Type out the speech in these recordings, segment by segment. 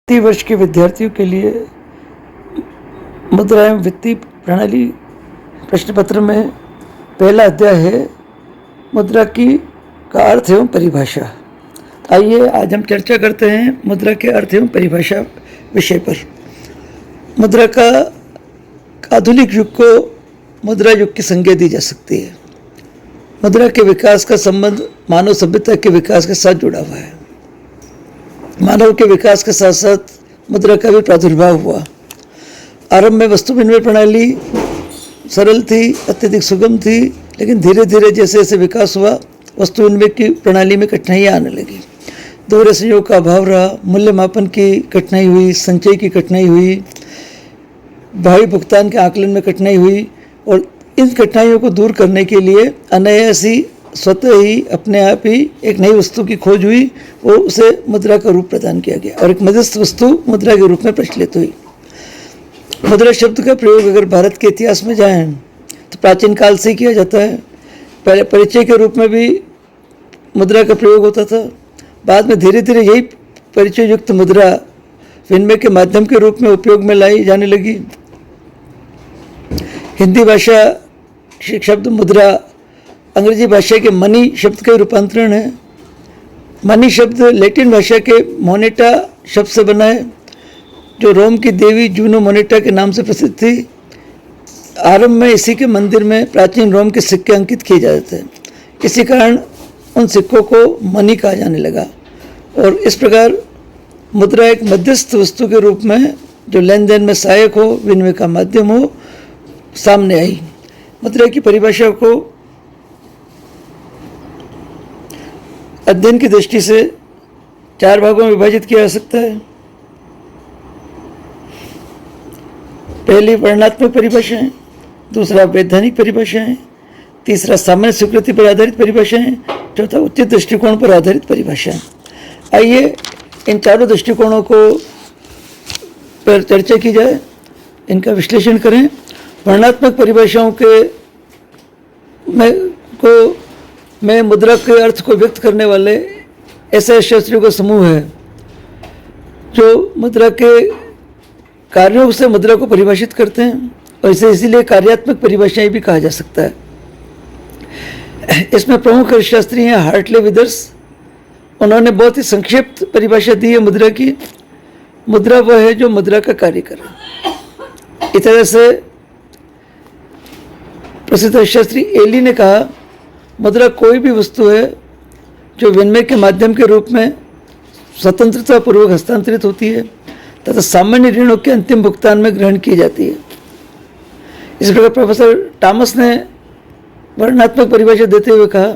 वित्तीय वर्ष के विद्यार्थियों के लिए मुद्रा एवं वित्तीय प्रणाली प्रश्न पत्र में पहला अध्याय है मुद्रा का अर्थ एवं परिभाषा। आइए आज हम चर्चा करते हैं मुद्रा के अर्थ एवं परिभाषा विषय पर। मुद्रा का आधुनिक युग को मुद्रा युग की संज्ञा दी जा सकती है। मुद्रा के विकास का संबंध मानव सभ्यता के विकास के साथ जुड़ा हुआ है। मानव के विकास के साथ साथ मुद्रा का भी प्रादुर्भाव हुआ। आरंभ में वस्तु विनिमय प्रणाली सरल थी, अत्यधिक सुगम थी, लेकिन धीरे धीरे जैसे जैसे विकास हुआ वस्तु विनिमय की प्रणाली में कठिनाइयाँ आने लगी। दोहरे संयोग का अभाव रहा, मूल्य मापन की कठिनाई हुई, संचय की कठिनाई हुई, भावी भुगतान के आकलन में कठिनाई हुई और इन कठिनाइयों को दूर करने के लिए अनायासी स्वतः ही अपने आप ही एक नई वस्तु की खोज हुई और उसे मुद्रा का रूप प्रदान किया गया और एक मध्यस्थ वस्तु मुद्रा के रूप में प्रचलित हुई। मुद्रा शब्द का प्रयोग अगर भारत के इतिहास में जाएं तो प्राचीन काल से ही किया जाता है। पहले परिचय के रूप में भी मुद्रा का प्रयोग होता था। बाद में धीरे धीरे यही परिचय युक्त मुद्रा विनिमय के माध्यम के रूप में उपयोग में लाई जाने लगी। हिंदी भाषा शब्द मुद्रा अंग्रेजी भाषा के मनी शब्द का रूपांतरण है। मनी शब्द लैटिन भाषा के मोनेटा शब्द से बना है, जो रोम की देवी जूनो मोनेटा के नाम से प्रसिद्ध थी। आरंभ में इसी के मंदिर में प्राचीन रोम के सिक्के अंकित किए जाते थे। इसी कारण उन सिक्कों को मनी कहा जाने लगा और इस प्रकार मुद्रा एक मध्यस्थ वस्तु के रूप में जो लेन देन में सहायक हो, विनिमय का माध्यम हो, सामने आई। मुद्रा की परिभाषा को अध्ययन की दृष्टि से 4 भागों में विभाजित किया जा सकता है। पहली वर्णनात्मक परिभाषाएं, दूसरा वैधानिक परिभाषाएं, तीसरा सामान्य स्वीकृति पर आधारित परिभाषाएं, चौथा उचित दृष्टिकोण पर आधारित परिभाषाएं। आइए इन चारों दृष्टिकोणों को पर चर्चा की जाए, इनका विश्लेषण करें। वर्णनात्मक परिभाषाओं में मुद्रा के अर्थ को व्यक्त करने वाले ऐसे शास्त्रियों का समूह है जो मुद्रा के कार्यों से मुद्रा को परिभाषित करते हैं और इसे इसीलिए कार्यात्मक परिभाषाएं भी कहा जा सकता है। इसमें प्रमुख अर्थशास्त्री हैं हार्टले विदर्स। उन्होंने बहुत ही संक्षिप्त परिभाषा दी है मुद्रा की। मुद्रा वह है जो मुद्रा का कार्य करे। इस तरह से प्रसिद्ध अर्थशास्त्री एली ने कहा, मुद्रा कोई भी वस्तु है जो विनिमय के माध्यम के रूप में स्वतंत्रता पूर्वक हस्तांतरित होती है तथा सामान्य ऋणों के अंतिम भुगतान में ग्रहण की जाती है। इस प्रकार प्रोफेसर टॉमस ने वर्णनात्मक परिभाषा देते हुए कहा,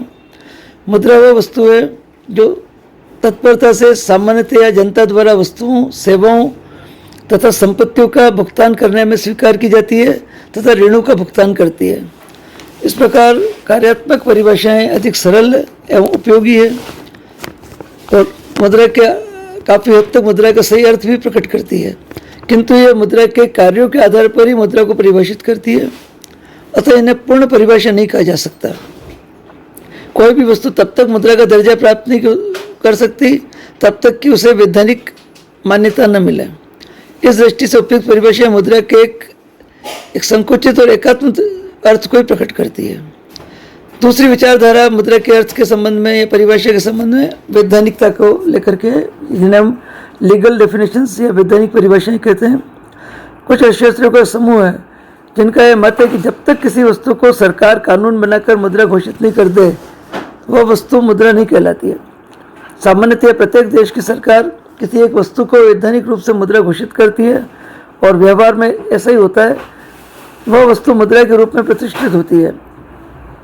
मुद्रा वह वस्तु है जो तत्परता से सामान्यतया जनता द्वारा वस्तुओं, सेवाओं तथा संपत्तियों का भुगतान करने में स्वीकार की जाती है तथा ऋणों का भुगतान करती है। इस प्रकार कार्यात्मक परिभाषाएं अधिक सरल एवं उपयोगी है और मुद्रा के काफ़ी हद तक मुद्रा का सही अर्थ भी प्रकट करती है, किंतु यह मुद्रा के कार्यों के आधार पर ही मुद्रा को परिभाषित करती है। अतः इन्हें पूर्ण परिभाषा नहीं कहा जा सकता। कोई भी वस्तु तब तक मुद्रा का दर्जा प्राप्त नहीं कर सकती तब तक कि उसे वैधानिक मान्यता न मिले। इस दृष्टि से उपयुक्त परिभाषा मुद्रा के एक संकुचित और एकात्म अर्थ को ही प्रकट करती है। दूसरी विचारधारा मुद्रा के अर्थ के संबंध में या परिभाषा के संबंध में वैधानिकता को लेकर के, जिन्हें हम लीगल डेफिनेशंस या वैधानिक परिभाषाएं कहते हैं। कुछ अर्थशास्त्रियों का समूह है जिनका यह मत है कि जब तक किसी वस्तु को सरकार कानून बनाकर मुद्रा घोषित नहीं कर दे वह वस्तु मुद्रा नहीं कहलाती है। सामान्यतः प्रत्येक देश की सरकार किसी एक वस्तु को वैधानिक रूप से मुद्रा घोषित करती है और व्यवहार में ऐसा ही होता है। वह वस्तु मुद्रा के रूप में प्रतिष्ठित होती है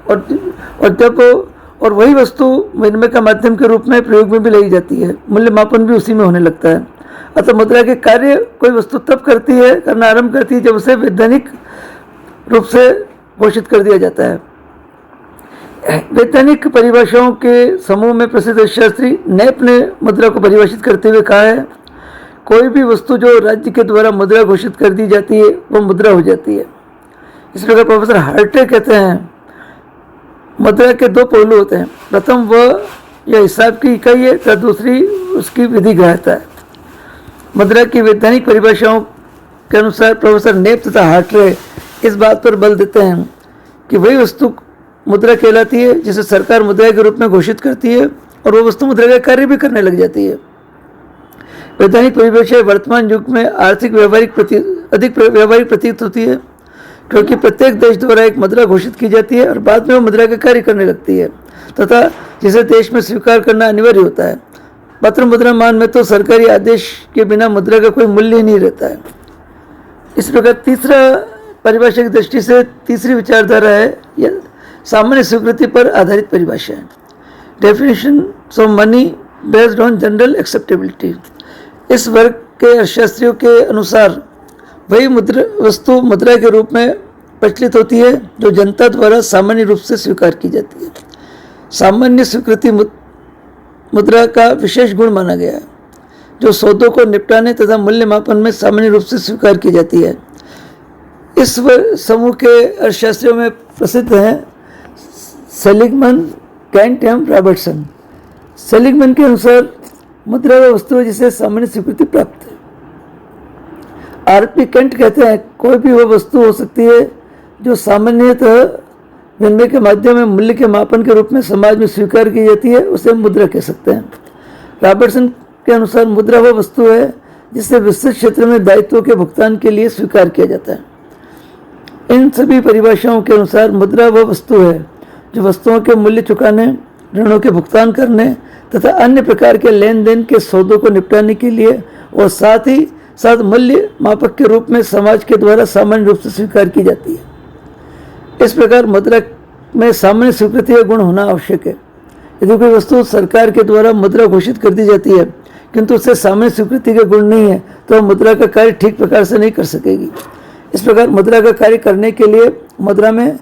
और वही वस्तु विनिमय का माध्यम के रूप में प्रयोग में भी लाई जाती है। मूल्य मापन भी उसी में होने लगता है। अतः मुद्रा के कार्य कोई वस्तु तब करना आरंभ करती है जब उसे वैधानिक रूप से घोषित कर दिया जाता है। वैधानिक परिभाषाओं के समूह में प्रसिद्ध अर्थशास्त्री नेप ने मुद्रा को परिभाषित करते हुए कहा है, कोई भी वस्तु जो राज्य के द्वारा मुद्रा घोषित कर दी जाती है वह मुद्रा हो जाती है। इस प्रकार प्रोफेसर हार्टे कहते हैं, मुद्रा के 2 पहलू होते हैं। प्रथम वह यह हिसाब की इकाई है तथा दूसरी उसकी विधि ग्राह्यता है। मुद्रा की वैज्ञानिक परिभाषाओं के अनुसार प्रोफेसर नेप तथा हार्ट्रे इस बात पर बल देते हैं कि वही वस्तु मुद्रा कहलाती है जिसे सरकार मुद्रा के रूप में घोषित करती है और वो वस्तु मुद्रा का कार्य भी करने लग जाती है। वैज्ञानिक परिभाषा वर्तमान युग में आर्थिक अधिक व्यवहारिक प्रतीत होती है, क्योंकि प्रत्येक देश द्वारा एक मुद्रा घोषित की जाती है और बाद में वो मुद्रा का कार्य करने लगती है तथा जिसे देश में स्वीकार करना अनिवार्य होता है। पत्र मुद्रा मान में तो सरकारी आदेश के बिना मुद्रा का कोई मूल्य ही नहीं रहता है। इस प्रकार तीसरा परिभाषा की दृष्टि से तीसरी विचारधारा है यह सामान्य स्वीकृति पर आधारित परिभाषा है। Definition of money based on general acceptability. इस वर्ग के अर्थशास्त्रियों के अनुसार वही वस्तु मुद्रा के रूप में प्रचलित होती है जो जनता द्वारा सामान्य रूप से स्वीकार की जाती है। सामान्य स्वीकृति मुद्रा का विशेष गुण माना गया है जो सौदों को निपटाने तथा मूल्य मापन में सामान्य रूप से स्वीकार की जाती है। इस समूह के अर्थशास्त्रियों में प्रसिद्ध हैं सेलिगमैन, कैंट एवं रॉबर्टसन। सेलिगमैन के अनुसार मुद्रा वह वस्तु है जिसे सामान्य स्वीकृति प्राप्त है। आरपी कैंट कहते हैं कोई भी वह वस्तु हो सकती है जो सामान्यतः विनिमय के माध्यम में मूल्य के मापन के रूप में समाज में स्वीकार की जाती है, उसे मुद्रा कह सकते हैं। रॉबर्टसन के अनुसार मुद्रा वह वस्तु है जिसे विस्तृत क्षेत्र में दायित्वों के भुगतान के लिए स्वीकार किया जाता है। इन सभी परिभाषाओं के अनुसार मुद्रा वह वस्तु है जो वस्तुओं के मूल्य चुकाने, ऋणों के भुगतान करने तथा अन्य प्रकार के लेन देन के सौदों को निपटाने के लिए और साथ ही साथ मूल्य मापक के रूप में समाज के द्वारा सामान्य रूप से स्वीकार की जाती है। इस प्रकार मुद्रा में सामान्य स्वीकृति का गुण होना आवश्यक है। यदि कोई वस्तु सरकार के द्वारा मुद्रा घोषित कर दी जाती है किंतु उससे सामान्य स्वीकृति का गुण नहीं है तो वह मुद्रा का कार्य ठीक प्रकार से नहीं कर सकेगी। इस प्रकार मुद्रा का कार्य करने के लिए मुद्रा में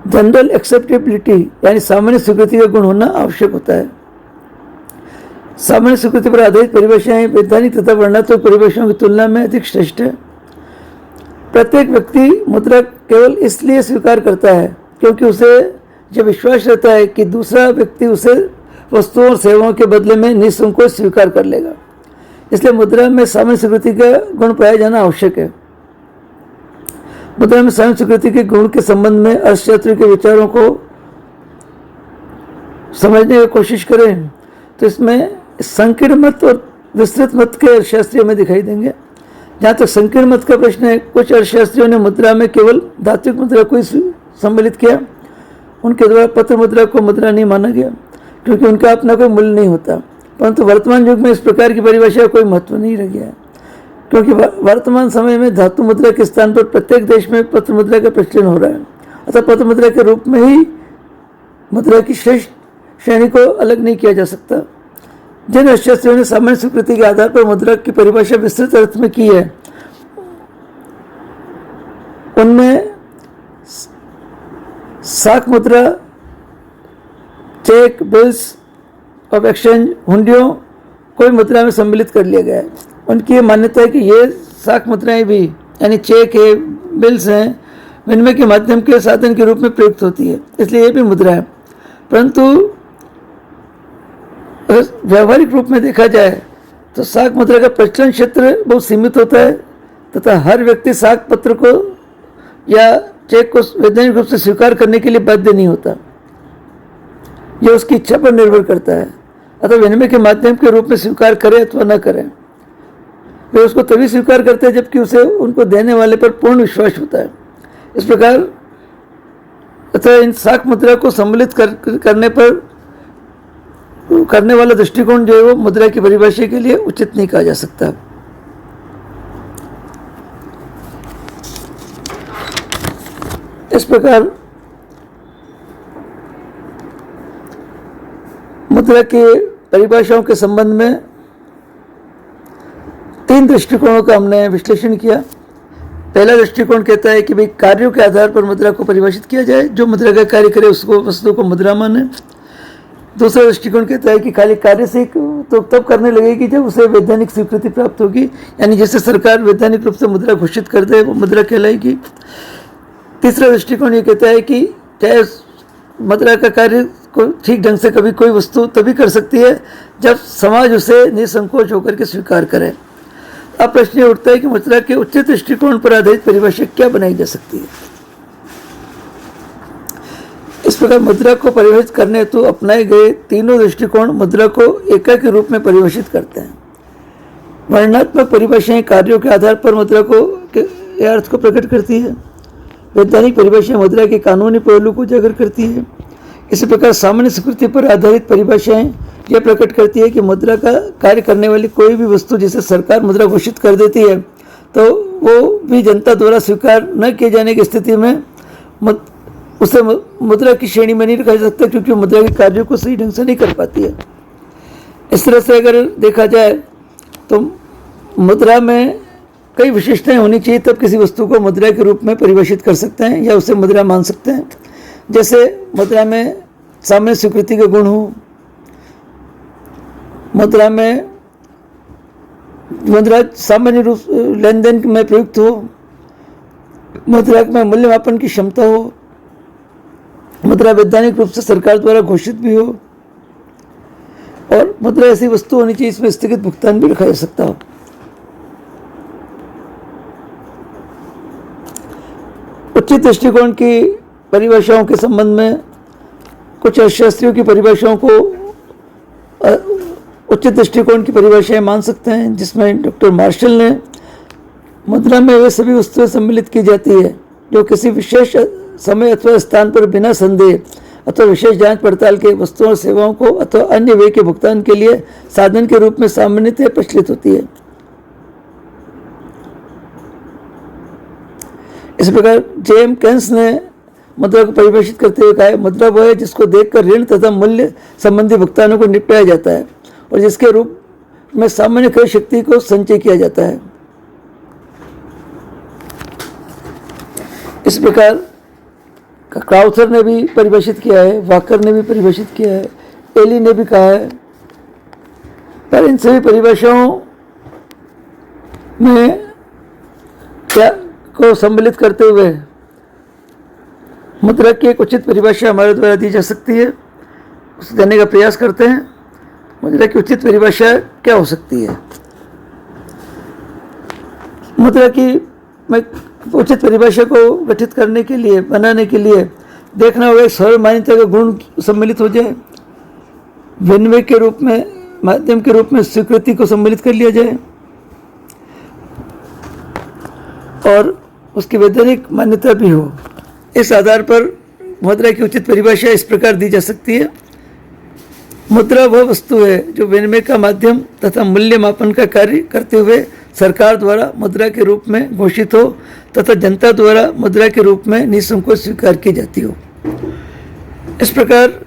जनरल एक्सेप्टेबिलिटी यानी सामान्य स्वीकृति का गुण होना आवश्यक होता है। सामान्य स्वीकृति पर आधारित परिभाषाएं वैज्ञानिक तथा वर्णनात्मक परिभाषाओं की तुलना में अधिक श्रेष्ठ है। प्रत्येक व्यक्ति मुद्रा केवल इसलिए स्वीकार करता है क्योंकि उसे जब विश्वास रहता है कि दूसरा व्यक्ति उसे वस्तुओं और सेवाओं के बदले में निसंकोच स्वीकार कर लेगा। इसलिए मुद्रा में सामान्य स्वीकृति का गुण पाया जाना आवश्यक है। मुद्रा में सामान्य स्वीकृति के गुण के संबंध में अर्थशास्त्र के विचारों को समझने की कोशिश करें तो इसमें संकीर्ण मत और विस्तृत मत के अर्थशास्त्री हमें दिखाई देंगे। जहाँ तक संकीर्ण मत का प्रश्न है, कुछ अर्थशास्त्रियों ने मुद्रा में केवल धात्विक मुद्रा को ही सम्मिलित किया। उनके द्वारा पत्र मुद्रा को मुद्रा नहीं माना गया क्योंकि उनका अपना कोई मूल्य नहीं होता। परंतु वर्तमान युग में इस प्रकार की परिभाषा का कोई महत्व नहीं रह गया है क्योंकि वर्तमान समय में धातु मुद्रा के स्थान पर प्रत्येक देश में पत्र मुद्रा का प्रचलन हो रहा है। अतः पत्र मुद्रा के रूप में ही मुद्रा की श्रेष्ठ श्रेणी को अलग नहीं किया जा सकता। जिन अर्थशास्त्रियों ने सामान्य स्वीकृति के आधार पर मुद्रा की परिभाषा विस्तृत अर्थ में की है उनमें साख मुद्रा, चेक, बिल्स ऑफ एक्सचेंज, हुंडियों को भी मुद्रा में सम्मिलित कर लिया गया है। उनकी ये मान्यता है कि ये साख मुद्राएं भी यानी चेक है, बिल्स हैं, विनिमय के माध्यम के साधन के रूप में प्रयुक्त होती है, इसलिए ये भी मुद्रा है। परंतु व्यावहारिक रूप में देखा जाए तो साख मुद्रा का प्रचलन क्षेत्र बहुत सीमित होता है तथा हर व्यक्ति साख पत्र को या चेक को वैधानिक रूप से स्वीकार करने के लिए बाध्य नहीं होता। यह उसकी इच्छा पर निर्भर करता है। अतः विनिमय के माध्यम के रूप में स्वीकार करें अथवा न करें, वे उसको तभी स्वीकार करते हैं जबकि उसे उनको देने वाले पर पूर्ण विश्वास होता है। इस प्रकार अतः इन साख मुद्रा को सम्मिलित करने वाला दृष्टिकोण जो है वो मुद्रा की परिभाषा के लिए उचित नहीं कहा जा सकता। इस प्रकार मुद्रा की परिभाषाओं के संबंध में तीन दृष्टिकोणों का हमने विश्लेषण किया। पहला दृष्टिकोण कहता है कि भाई कार्यों के आधार पर मुद्रा को परिभाषित किया जाए, जो मुद्रा का कार्य करे उसको वस्तु को मुद्रा माने। दूसरा दृष्टिकोण कहता है कि खाली कार्य से तो तब करने लगेगी जब उसे वैधानिक स्वीकृति प्राप्त होगी, यानी जैसे सरकार वैधानिक रूप से मुद्रा घोषित कर दे वो मुद्रा कहलाएगी। तीसरा दृष्टिकोण ये कहता है कि चाहे मुद्रा का कार्य को ठीक ढंग से कभी कोई वस्तु तभी कर सकती है जब समाज उसे निसंकोच होकर के स्वीकार करे। अब प्रश्न ये उठता है कि मुद्रा के उचित दृष्टिकोण पर आधारित परिभाषा क्या बनाई जा सकती है। इस प्रकार मुद्रा को परिभाषित करने हेतु अपनाए गए तीनों दृष्टिकोण मुद्रा को एका के रूप में परिभाषित करते हैं। वर्णनात्मक परिभाषाएं कार्यों के आधार पर मुद्रा को के अर्थ को प्रकट करती है। वैधानिक परिभाषाएं मुद्रा के कानूनी पहलू को उजागर करती है। इसी प्रकार सामान्य स्वीकृति पर आधारित परिभाषाएं यह प्रकट करती है कि मुद्रा का कार्य करने वाली कोई भी वस्तु जिसे सरकार मुद्रा घोषित कर देती है तो वो भी जनता द्वारा स्वीकार न किए जाने की स्थिति में उसे मुद्रा की श्रेणी में नहीं रखा जा सकता, क्योंकि मुद्रा के कार्यों को सही ढंग से नहीं कर पाती है। इस तरह से अगर देखा जाए तो मुद्रा में कई विशेषताएं होनी चाहिए, तब किसी वस्तु को मुद्रा के रूप में परिभाषित कर सकते हैं या उसे मुद्रा मान सकते हैं। जैसे मुद्रा में सामान्य स्वीकृति के गुण हो, मुद्रा सामान्य रूप लेन देन में प्रयुक्त हो, मुद्रा में मूल्य मापन की क्षमता हो, मुद्रा वैधानिक रूप से सरकार द्वारा घोषित भी हो, और मुद्रा ऐसी वस्तु होनी चाहिए इसमें स्थगित भुगतान भी रखा जा सकता हो। उचित दृष्टिकोण की परिभाषाओं के संबंध में कुछ अर्थशास्त्रियों की परिभाषाओं को उचित दृष्टिकोण की परिभाषाएं मान सकते हैं, जिसमें डॉक्टर मार्शल ने मुद्रा में वे सभी वस्तुएं सम्मिलित की जाती है जो किसी विशेष समय अथवा स्थान पर बिना संदेह अथवा विशेष जांच पड़ताल के वस्तुओं और सेवाओं को अथवा अन्य व्यय के भुगतान के लिए साधन के रूप में सामान्यतः प्रचलित होती है। इस प्रकार जेएम केन्स ने मुद्रा को परिभाषित करते हुए कहा है, मुद्रा वह है जिसको देखकर ऋण तथा मूल्य संबंधी भुगतानों को निपटाया जाता है और जिसके रूप में सामान्य क्रय शक्ति को संचय किया जाता है। इस प्रकार क्राउथर ने भी परिभाषित किया है, वाकर ने भी परिभाषित किया है, एली ने भी कहा है। पर इन सभी परिभाषाओं में क्या को सम्मिलित करते हुए मुद्रा की एक उचित परिभाषा हमारे द्वारा दी जा सकती है, उसे देने का प्रयास करते हैं। मुद्रा की उचित परिभाषा क्या हो सकती है? मुद्रा की उचित परिभाषा को गठित करने के लिए, बनाने के लिए देखना होगा सरल मान्यता का गुण सम्मिलित हो जाए, विनिमय के रूप में, माध्यम के रूप में स्वीकृति को सम्मिलित कर लिया जाए और उसकी वैधानिक मान्यता भी हो। इस आधार पर मुद्रा की उचित परिभाषा इस प्रकार दी जा सकती है। मुद्रा वह वस्तु है जो विनिमय का माध्यम तथा मूल्य मापन का कार्य करते हुए सरकार द्वारा मुद्रा के रूप में घोषित हो तथा जनता द्वारा मुद्रा के रूप में निसंकोच स्वीकार की जाती हो। इस प्रकार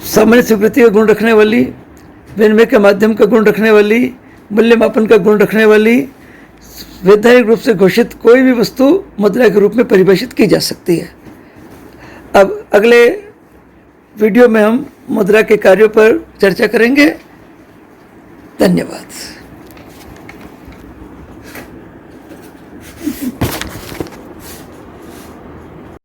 सामान्य स्वीकृति का गुण रखने वाली, विनिमय के माध्यम का गुण रखने वाली, मूल्य मापन का गुण रखने वाली, वैधानिक रूप से घोषित कोई भी वस्तु मुद्रा के रूप में परिभाषित की जा सकती है। अब अगले वीडियो में हम मुद्रा के कार्यों पर चर्चा करेंगे। धन्यवाद।